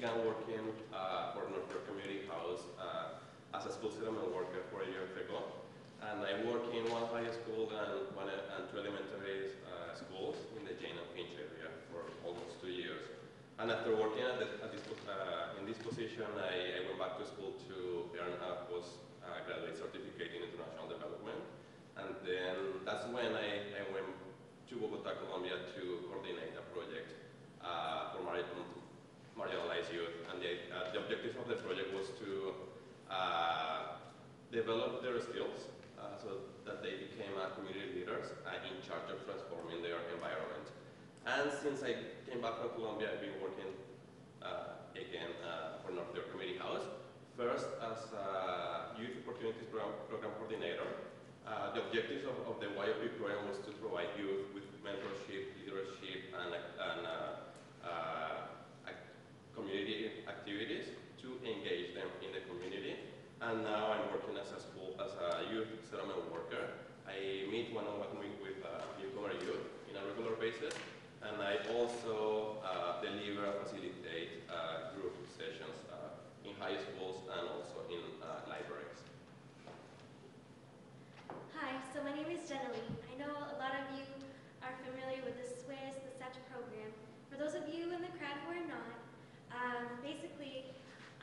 began working for North York Community House as a school settlement worker 4 years ago. And I work in one high school and two elementary schools in the Jane and Finch area for almost 2 years. And after working in this position, I went back to school to earn a postgraduate certificate in international development. And then that's when I went to Bogota, Colombia to coordinate a project for marginalized youth. And the objective of the project was to develop their skills so that they became community leaders in charge of transforming their environment. And since I came back from Colombia, I've been working again for North York Community House. First as Youth Opportunities Program Coordinator. The objectives of the YOP program was to provide youth with mentorship, leadership, and community activities to engage them in the community. And now I'm working as a youth settlement worker. I meet one-on-one with newcomer youth in a regular basis, and I also deliver and facilitate group sessions in high schools and also in libraries. Hi, so my name is Jennileee. I know a lot of you are familiar with the SWIS, the SETCH program. For those of you in the crowd who are not, basically,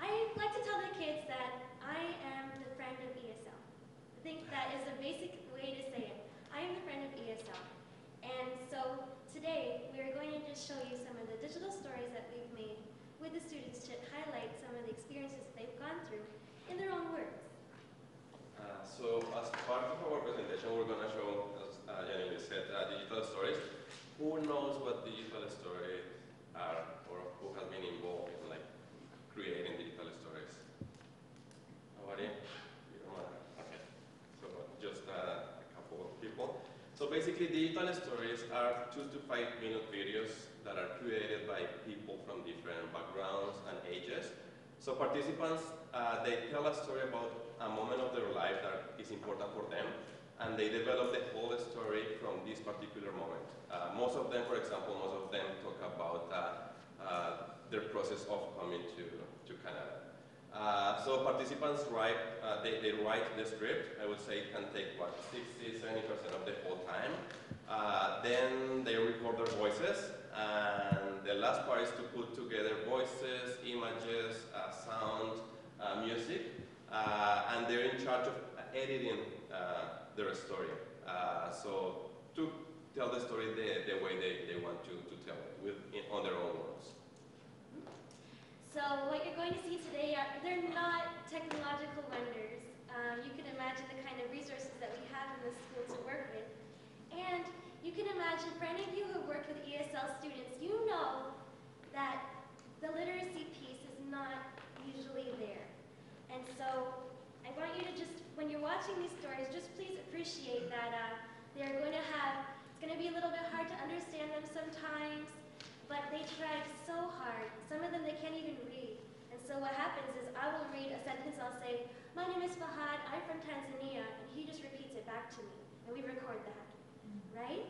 I like to tell the kids that I am the friend of ESL. I think that is a basic way to say it. I am the friend of ESL. And so today, we are going to just show you some of the digital stories that we've made with the students to highlight some of the experiences that they've gone through in their own words. So as part of our presentation, we're going to show, as Jennileee said, digital stories. Who knows what digital stories are, or who has been involved in creating digital stories? Nobody? Okay. So just a couple of people. So basically, digital stories are 2 to 5 minute videos that are created by people from different backgrounds and ages. So participants, they tell a story about a moment of their life that is important for them, and they develop the whole story from this particular moment. Most of them, for example, talk about their process of coming to Canada. So participants write, they write the script. I would say it can take, 60–70% of the whole time. Then they record their voices, and the last part is to put together voices, images, sound, music, and they're in charge of editing their story. So to tell the story the way they want to tell it on their own words. So what you're going to see today, they're not technological wonders. You can imagine the kind of resources that we have in the school to work with. And you can imagine, for any of you who work with ESL students, you know that the literacy piece is not usually there. And so I want you to just, when you're watching these stories, just please appreciate that they're going to have, it's going to be a little bit hard to understand them sometimes, but they tried so hard. Some of them they can't even read. And so what happens is I will read a sentence, I'll say, my name is Fahad, I'm from Tanzania, and he just repeats it back to me. And we record that, right?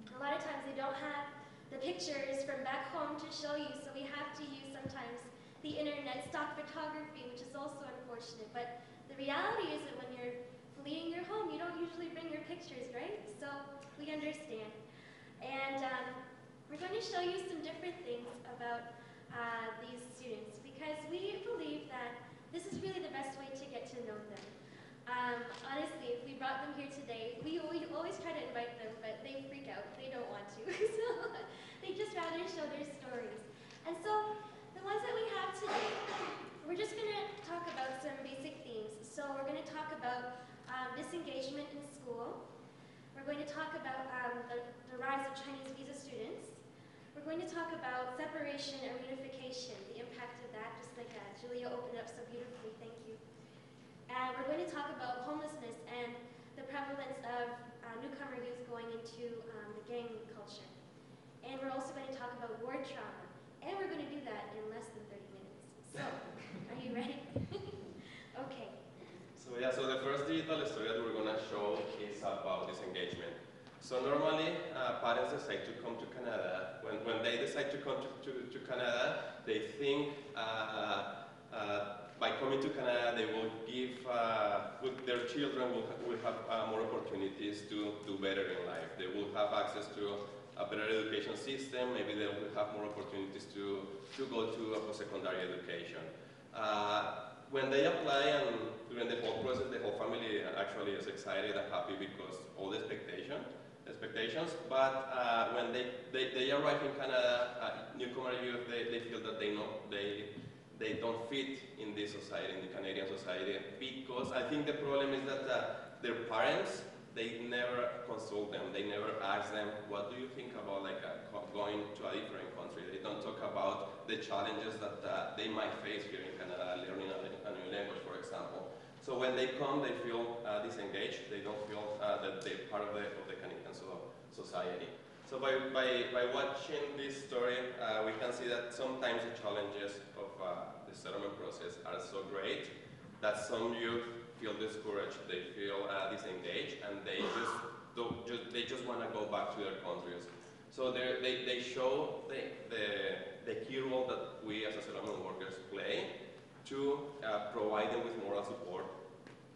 A lot of times they don't have the pictures from back home to show you, so we have to use sometimes the internet, stock photography, which is also unfortunate. But the reality is that when you're fleeing your home, you don't usually bring your pictures, right? So we understand. And we're going to show you some different things about these students, because we believe that this is really the best way to get to know them. Honestly, if we brought them here today, we always try to invite them, but they freak out. They don't want to. So they just rather show their stories. And so the ones that we have today, we're just going to talk about some basic themes. So we're going to talk about disengagement in school. We're going to talk about the rise of Chinese visa students. We're going to talk about separation and reunification, the impact of that, just like Julia opened up so beautifully, thank you. And we're going to talk about homelessness and the prevalence of newcomer youth going into the gang culture. And we're also going to talk about war trauma. And we're going to do that in less than 30 minutes. So, are you ready? Okay. So yeah, so the first digital story that we're going to show is about disengagement. So normally, parents decide to come to Canada when they decide to come to Canada, they think by coming to Canada, they will give, their children will have more opportunities to do better in life. They will have access to a better education system. Maybe they will have more opportunities to go to a post-secondary education. When they apply and during the whole process, the whole family actually is excited and happy because all the expectations. But when they arrive in Canada, newcomer youth, they feel that they don't fit in this society, in the Canadian society, because I think the problem is that their parents, they never consult them, they never ask them, what do you think about going to a different country? They don't talk about the challenges that they might face here in Canada, learning a new language, for example. So when they come, they feel disengaged, they don't feel that they're part of the Canadian society. So by watching this story, we can see that sometimes the challenges of the settlement process are so great that some youth feel discouraged, they feel disengaged, and they just want to go back to their countries. So they show the key role that we as a settlement workers play to provide them with moral support,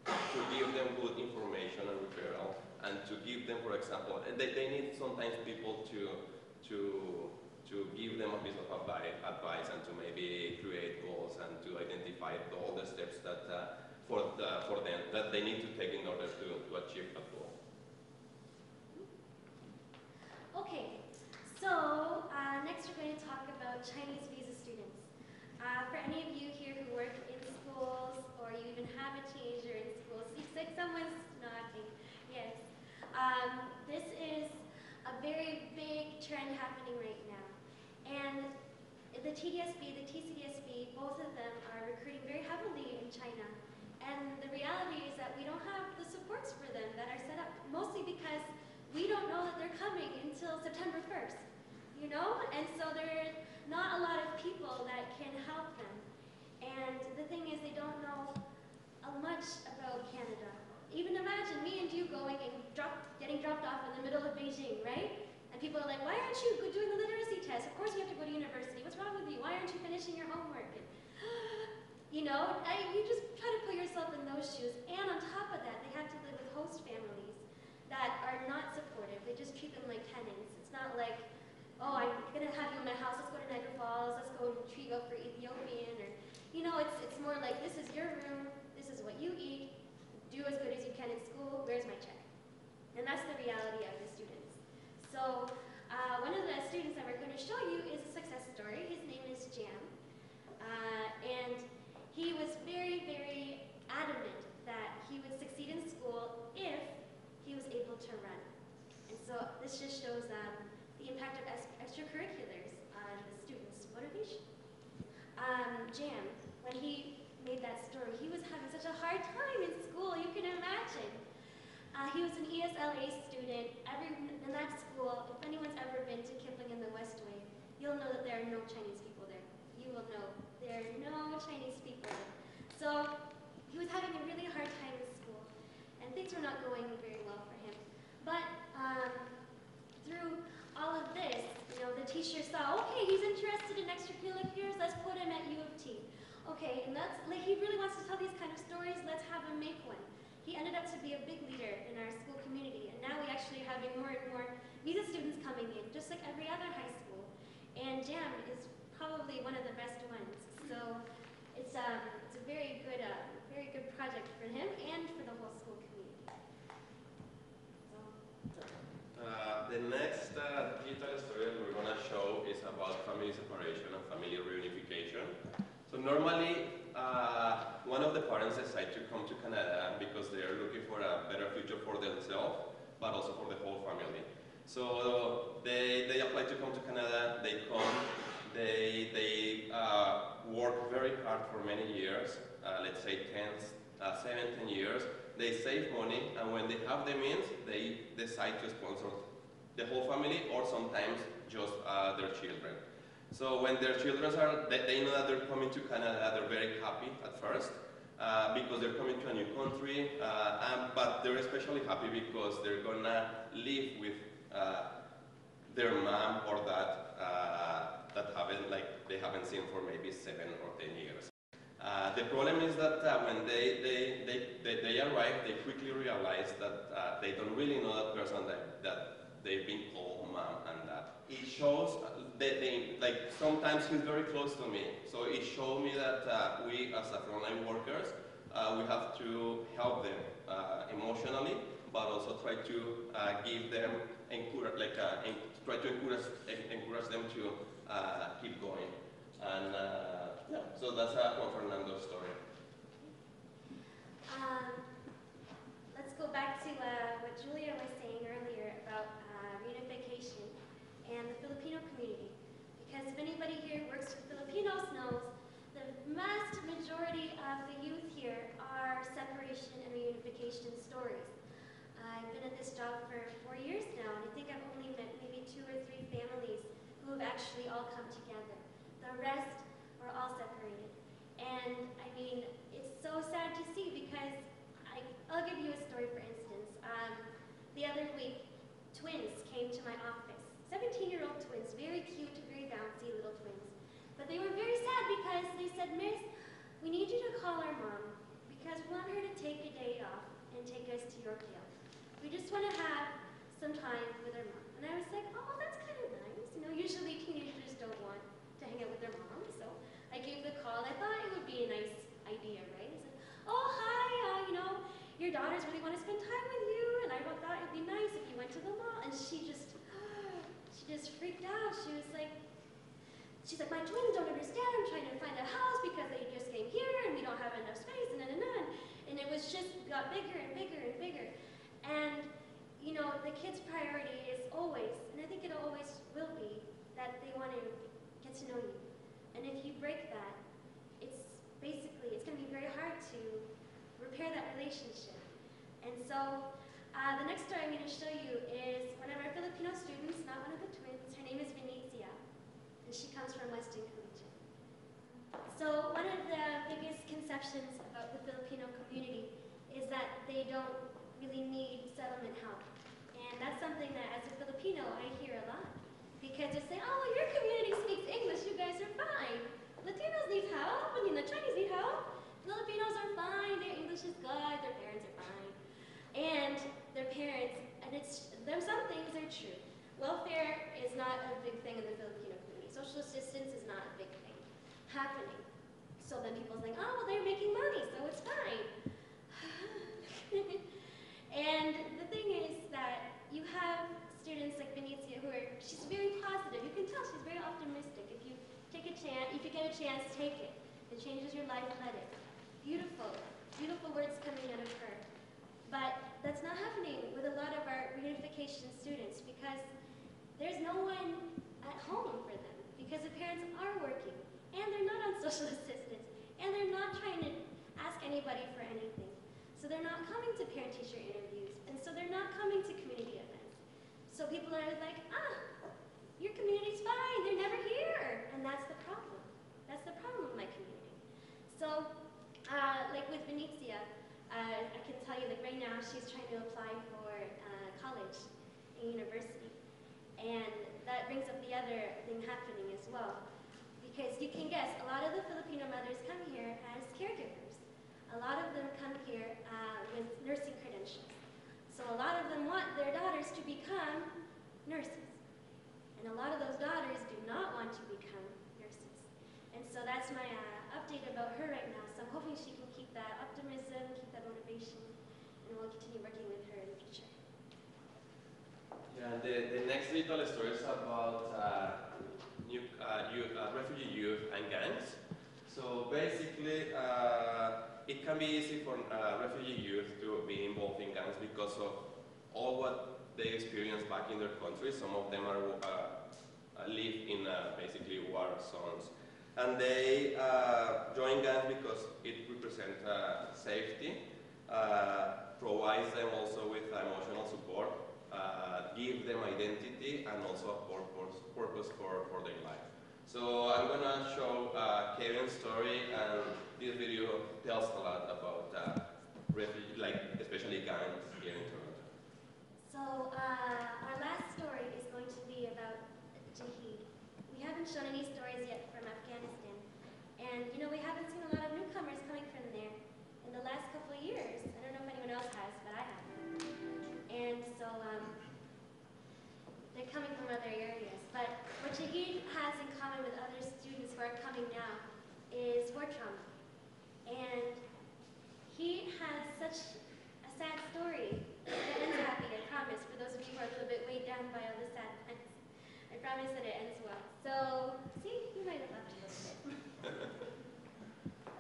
to give them good information and referral, and to give them, for example, they need sometimes people to give them a piece of advice and to maybe create goals and to identify all the steps that for them that they need to take in order to achieve that goal. Okay, so next we're going to talk about Chinese visa students. For any of you here who work in schools or you even have a teenager in schools, looks like someone's nodding. Yes. This is a very big trend happening right now. And the TDSB, the TCDSB, both of them are recruiting very heavily in China. And the reality is that we don't have the supports for them that are set up, mostly because we don't know that they're coming until September 1st, you know? And so there are not a lot of people that can help them. And the thing is, they don't know much about Canada. Even imagine me and you going and getting dropped off in the middle of Beijing, right? And people are like, why aren't you doing the literacy test? Of course you have to go to university. What's wrong with you? Why aren't you finishing your homework? And, you know, you just try to put yourself in those shoes. And on top of that, they have to live with host families that are not supportive. They just treat them like tenants. It's not like, oh, I'm going to have you in my house. Let's go to Niagara Falls. Let's go treat you up for Ethiopian. Or, you know, it's more like, this is your room. This is what you eat. Do as good as you can in school. Where's my check? And that's the reality of the students. So one of the students that we're going to show you is a success story. His name is Jam. And he was very, very adamant that he would succeed in school if he was able to run. And so this just shows the impact of extracurriculars on the students' motivation. Jam, when he made that story, he was having such a hard time in school, you can imagine. He was an ESLA student. In that school, if anyone's ever been to Kipling in the Westway, you'll know that there are no Chinese people there. You will know there are no Chinese people there. So he was having a really hard time in school, and things were not going very well for him. But through all of this, you know, the teacher saw, okay, he's interested in extracurriculars, let's put him at U of T. Okay, and that's, like, he really wants to tell these kind of stories, let's have him make one. He ended up to be a big leader in our school community, and now we actually are having more and more visa students coming in, just like every other high school. And Jam is probably one of the best ones. So it's a very good project for him and for the whole school community. The next digital story that we're going to show is about family separation and family reunification. So normally, one of the parents decide to come to Canada because they are looking for a better future for themselves, but also for the whole family. So they apply to come to Canada, they come, they work very hard for many years, let's say 7, 10 years. They save money, and when they have the means, they decide to sponsor the whole family or sometimes just their children. So when their children they know that they're coming to Canada, they're very happy at first because they're coming to a new country, but they're especially happy because they're gonna live with their mom or dad that they haven't seen for maybe 7 or 10 years. The problem is that when they arrive, they quickly realize that they don't really know that person that they've been called mom and dad. It shows, like sometimes he's very close to me, so it showed me that we as a frontline workers, we have to help them emotionally, but also try to give them, try to encourage them to keep going. And yeah, so that's Juan Fernando's story. Let's go back to what Julia was saying earlier about reunification and the Filipino community. Because if anybody here works with Filipinos knows, the vast majority of the youth here are separation and reunification stories. I've been at this job for 4 years now, and I think I've only met maybe 2 or 3 families who have actually all come together. The rest were all separated. And I mean, it's so sad to see because I'll give you a story for instance. The other week, twins came to my office. 17-year-old twins, very cute, very bouncy little twins. But they were very sad because they said, "Miss, we need you to call our mom because we want her to take a day off and take us to Yorkdale. We just want to have some time with our mom." And I was like, "Oh, that's kind of nice. You know, usually teenagers don't want to hang out with their mom." So I gave the call. I thought it would be a nice idea, right? I said, "Oh, hi, you know, your daughters really want to spend time with you, and I thought it would be nice if you went to the mall." And she just freaked out. She's like, "My twins don't understand. I'm trying to find a house because they just came here and we don't have enough space, and it was just got bigger and bigger and bigger." And you know, the kids' priority is always, and I think it always will be, that they want to get to know you. And if you break that, it's going to be very hard to repair that relationship. And so, the next story I'm going to show you is one of our Filipino students, not one of the twins. Her name is Venezia, and she comes from Western Collegiate. So one of the biggest conceptions about the Filipino community is that they don't really need settlement help. And that's something that as a Filipino I hear a lot. Because they say, "Oh, well, your community speaks English, you guys are fine. Latinos need help, and the Chinese need help. Filipinos are fine, their English is good, their parents are fine." And their parents, and some things are true. Welfare is not a big thing in the Filipino community. Social assistance is not a big thing happening. So then people think, "Oh, well, they're making money, so it's fine." And the thing is that you have students like Venezia she's very positive. You can tell she's very optimistic. If you get a chance, take it. It changes your life, let it. Beautiful, beautiful words coming out of her. But that's not happening with a lot of our reunification students because there's no one at home for them because the parents are working and they're not on social assistance and they're not trying to ask anybody for anything. So they're not coming to parent-teacher interviews and so they're not coming to community events. So people are like, your community's fine, they're never here. And that's the problem. That's the problem with my community. So, like with Venezia, I can tell you, like right now, she's trying to apply for college and university. And that brings up the other thing happening as well. Because you can guess, a lot of the Filipino mothers come here as caregivers. A lot of them come here with nursing credentials. So a lot of them want their daughters to become nurses. And a lot of those daughters do not want to become nurses. And so that's my update about her right now. So I'm hoping she can keep that optimism, keep that motivation, and we'll continue working with her in the future. Yeah, the next little story is about refugee youth and gangs. So basically, it can be easy for refugee youth to be involved in gangs because of all what they experience back in their country. Some of them live in basically war zones. And they join gangs because it represents safety, provides them also with emotional support, give them identity, and also a purpose for their life. So I'm going to show Kevin's story, and this video tells a lot about especially gangs here in Toronto. So our last story is going to be about Jahid. We haven't shown any stories yet from Afghanistan. And you know, we haven't seen a lot of newcomers coming from there in the last couple of years. I don't know if anyone else has, but I haven't. And so they're coming from other areas. But what Jahid has in common with other students who are coming now is war trauma. And he has such a sad story. It ends happy, I promise, for those of you who are a little bit weighed down by all the sadness. I promise that it ends well. So, see, you might have laughed a little bit.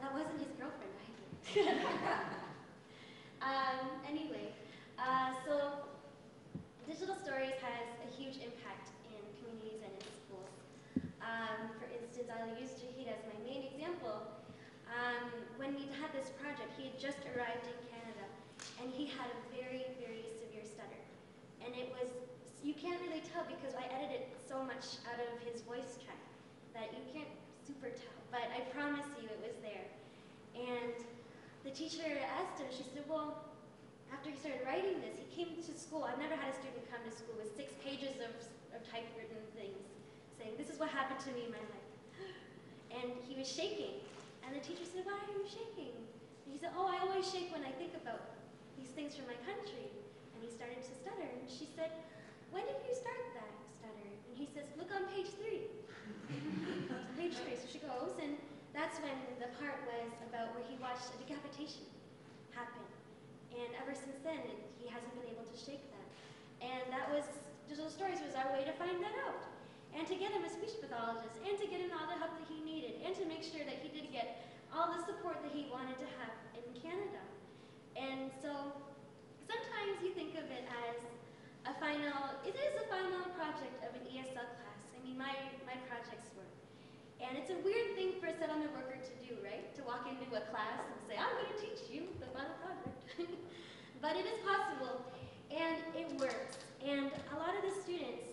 That wasn't his girlfriend, either. Anyway, so digital stories has a huge impact in communities and in schools. For instance, I'll use Jahid as my main example. When we had this project, he had just arrived in Canada, and he had a very, very severe stutter. And it was, you can't really tell because I edited so much out of his voice track that you can't super tell. But I promise you it was there. And the teacher asked him, she said, well, after he started writing this, he came to school. I've never had a student come to school with 6 pages of typewritten things saying, this is what happened to me in my life. And he was shaking. And the teacher said, why are you shaking? And he said, oh, I always shake when I think about these things from my country. And he started to stutter. And she said, when did you start that stutter? And he says, look on page 3. Page 3. So she goes, and that's when the part was about where he watched a decapitation happen. And ever since then, he hasn't been able to shake that. And that was, Digital Stories was our way to find that out. And to get him a speech pathologist, and to get him all the help that he needed, and to make sure that he did get all the support that he wanted to have in Canada. And so, sometimes you think of it as a final, it is a final project of an ESL class. I mean, my projects were. And it's a weird thing for a settlement worker to do, right? To walk into a class and say, I'm going to teach you the final project. But it is possible, and it works. And a lot of the students,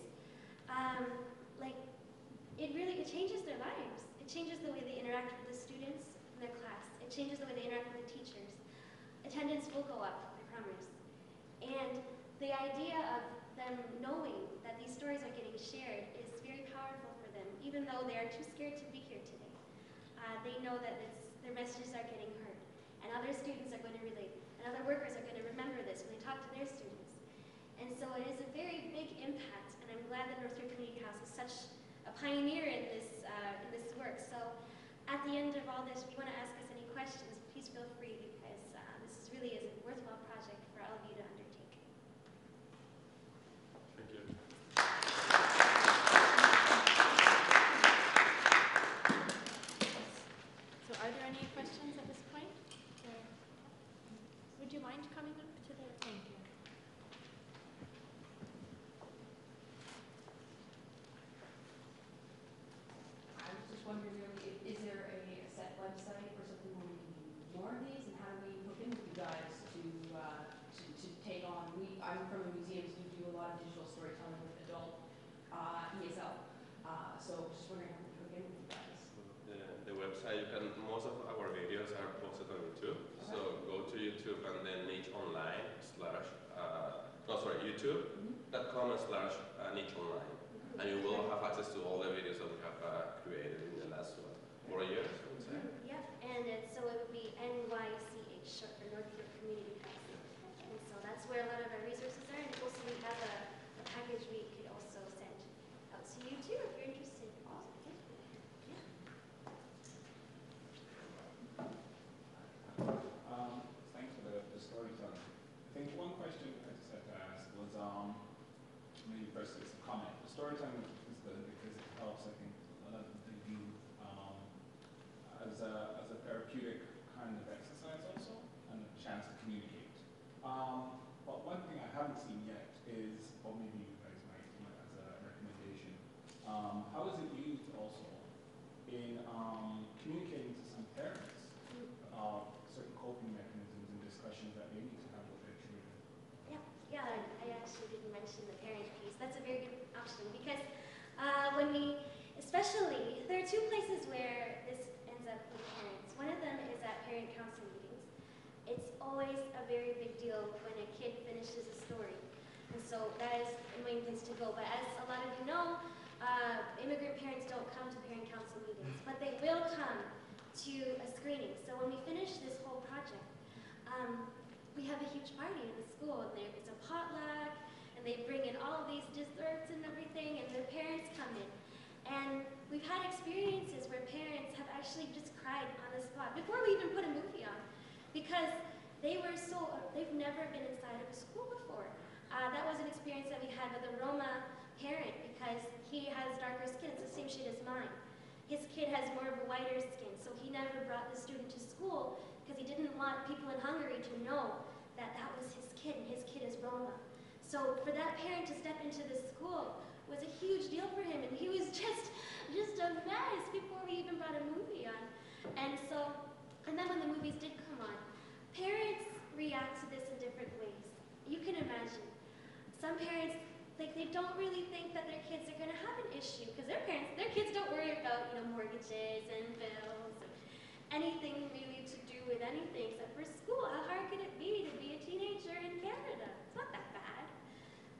it changes their lives. It changes the way they interact with the students in their class. It changes the way they interact with the teachers. Attendance will go up, I promise. And the idea of them knowing that these stories are getting shared is very powerful for them, even though they are too scared to be here today. They know that their messages are getting heard, and other students are going to relate, and other workers are going to remember this when they talk to their students. And so it is a very big impact, and I'm glad that North York Community House is such a pioneer in this work. So at the end of all this, if you want to ask us any questions, please feel free, because this really is a worthwhile project for all of you to undertake. Thank you. So are there any questions at this point? Would you mind coming up to the, thank you. I was just wondering, really, is there a set website or something where we can do more of these, and how do we hook in with you guys to take on? I'm from a museum, so we do a lot of digital storytelling with adult ESL. So just wondering how we hook in with you guys. The website, most of our videos are posted on YouTube. Okay. So go to YouTube and then youtube.com/nicheonline. And you will have access to all the videos that we have created in the last 4 years, I would say. Yep, and so it would be NYCH, short for North York Community House. And so that's where a lot of our resources are, and also we have a package we could also send out to you too if you're interested. Yeah. Thanks for the storytelling. I think one question I just had to ask was, maybe first it's a comment. The storytelling is good because it helps, I think, a lot of the youth as a therapeutic kind of exercise also, and a chance to communicate. But one thing I haven't seen yet is, or maybe you guys might, as a recommendation, how is it used also in communicating to some parents about certain coping mechanisms and discussions that they need to have with their children? Yeah, I actually didn't mention the parent piece. That's a very good option because when we, especially, there are 2 places where this ends up with parents. One of them is at parent counseling meetings. It's always a very big deal when a kid finishes a story. And so that is the main place to go. But as a lot of you know, immigrant parents don't come to parent council meetings, but they will come to a screening. So when we finish this whole project, we have a huge party in the school, and it's a potluck, and they bring in all of these desserts and everything, and their parents come in. And we've had experiences where parents have actually just cried on the spot before we even put a movie on, because they've never been inside of a school before. That was an experience that we had with a Roma parent, because he has darker skin, it's the same shade as mine. His kid has more of a whiter skin, so he never brought the student to school because he didn't want people in Hungary to know that that was his kid, and his kid is Roma. So for that parent to step into the school was a huge deal for him, and he was just a mess before we even brought a movie on. And then when the movies did come on, parents react to this in different ways. You can imagine. Some parents, they don't really think that their kids are going to have an issue, because their kids don't worry about, mortgages and bills and anything really to do with anything except for school. How hard could it be to be a teenager in Canada? It's not that bad.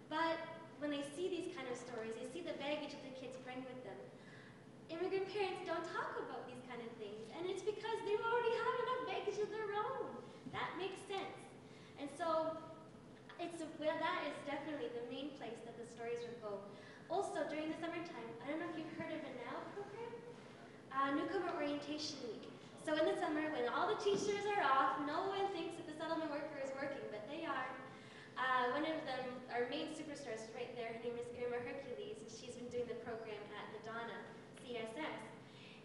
But when they see these kind of stories, they see the baggage that the kids bring with them. Immigrant parents don't talk about these kind of things, and it's because they already have enough baggage of their own. That makes sense. And so that is definitely the main place that the stories would go. Also, during the summertime, I don't know if you've heard of a NOW program, Newcomer Orientation Week. So in the summer, when all the teachers are off, no one thinks that the settlement worker is working, but they are. One of them, our main superstars is right there. Her name is Irma Hercules, and she's been doing the program at Madonna CSS.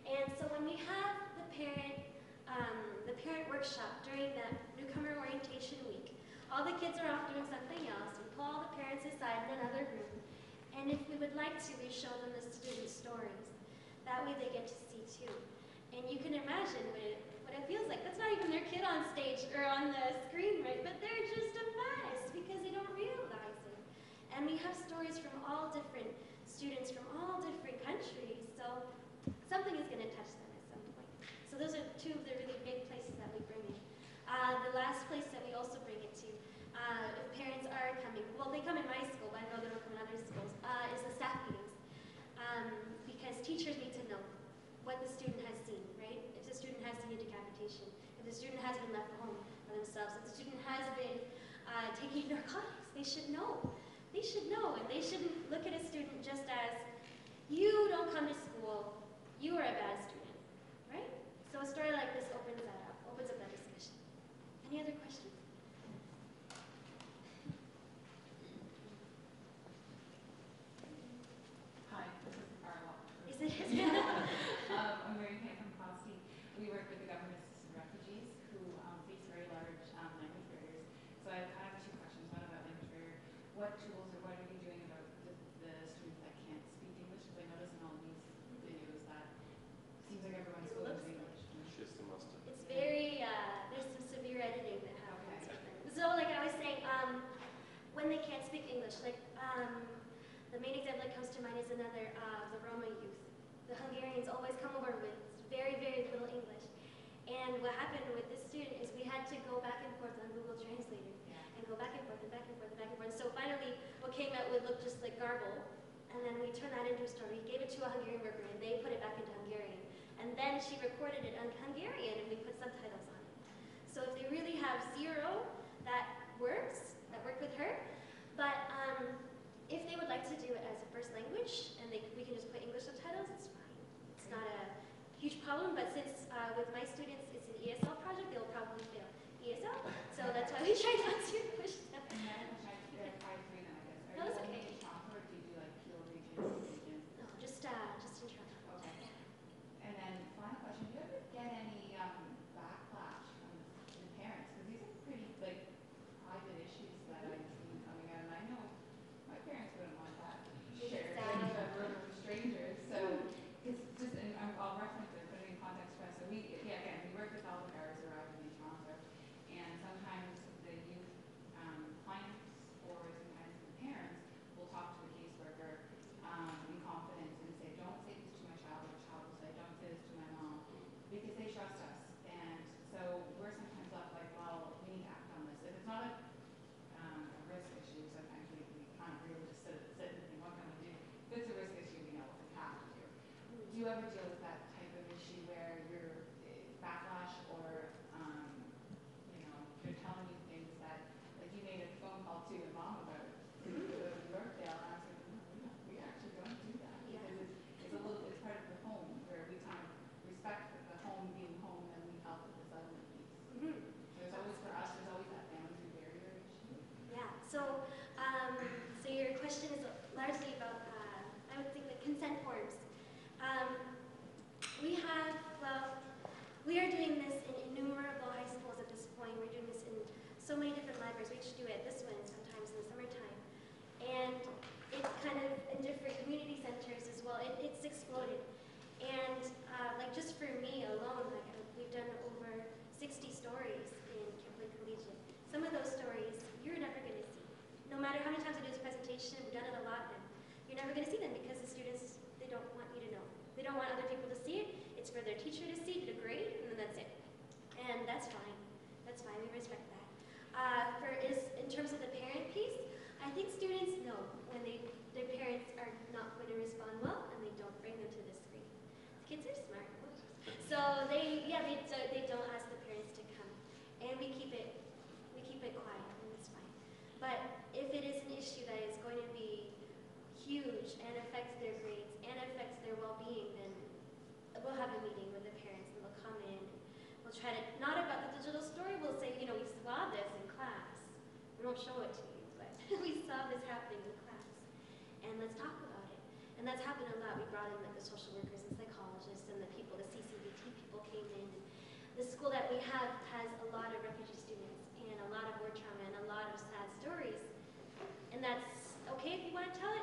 And so when we have the parent workshop during that Newcomer Orientation Week, all the kids are off doing something else. We pull all the parents aside in another room, and if we would like to, we show them the student stories. That way they get to see too. And you can imagine what it feels like. That's not even their kid on stage or on the screen, right? But they're just a mess because they don't realize it. And we have stories from all different students from all different countries, so something is going to touch them at some point. So those are two of the really big places that we bring it. The last place that we also bring it to, if parents are coming, well, they come in my school, but I know they don't come in other schools, is the staff meetings. Because teachers need to know what the student has seen, right? If the student has seen a decapitation, if the student has been left home by themselves, if the student has been taking narcotics, they should know. They should know, and they shouldn't look at a student just as, you don't come to school, you are a bad student, right? So a story like this opens that up, opens up that discussion. Any other questions? Hi, this is Carla. Is it? I'm Mary Kay from Costi. We work with the government assisted refugees who face very large language barriers. So I have kind of two questions. One about language barrier. What tools or what are you doing about the students that can't speak English? Because I notice in all these videos that it seems like everyone's It spoken looks English. She's the master. It's very, there's some severe editing that happens with them. So like I was saying, when they can't speak English, like the main example that comes to mind is another, the Roma youth. The Hungarians always come over with very, very little English. And what happened with this student is we had to go back and forth on Google Translator and go back and forth and back and forth and back and forth. So finally, what came out would look just like garble. And then we turned that into a story. We gave it to a Hungarian worker, and they put it back into Hungarian. And then she recorded it in Hungarian, and we put subtitles on it. So if they really have zero, that works. That worked with her. But if they would like to do it as a first language, and we can just put English subtitles, it's fine. It's not a huge problem, but since with my students it's an ESL project, they'll probably fail ESL. So that's why we try not to push them. And then I wish I could verify three then, I guess. No, Are that's you only okay. in Toronto, or do you do like Peel regions? No, just in Toronto. Okay. And then final question, do you ever get any they don't ask the parents to come, and we keep it quiet, and it's fine. But if it is an issue that is going to be huge and affects their grades and affects their well-being, then we'll have a meeting with the parents, and they'll come in. We'll try to, not about the digital story, we'll say, we saw this in class. We won't show it to you, but we saw this happening in class, and let's talk about it. And that's happened a lot. We brought in like the social workers and psychologists and the people, the CCBT people came in. The school that we have has a lot of refugee students and a lot of war trauma and a lot of sad stories. And that's okay if you want to tell it,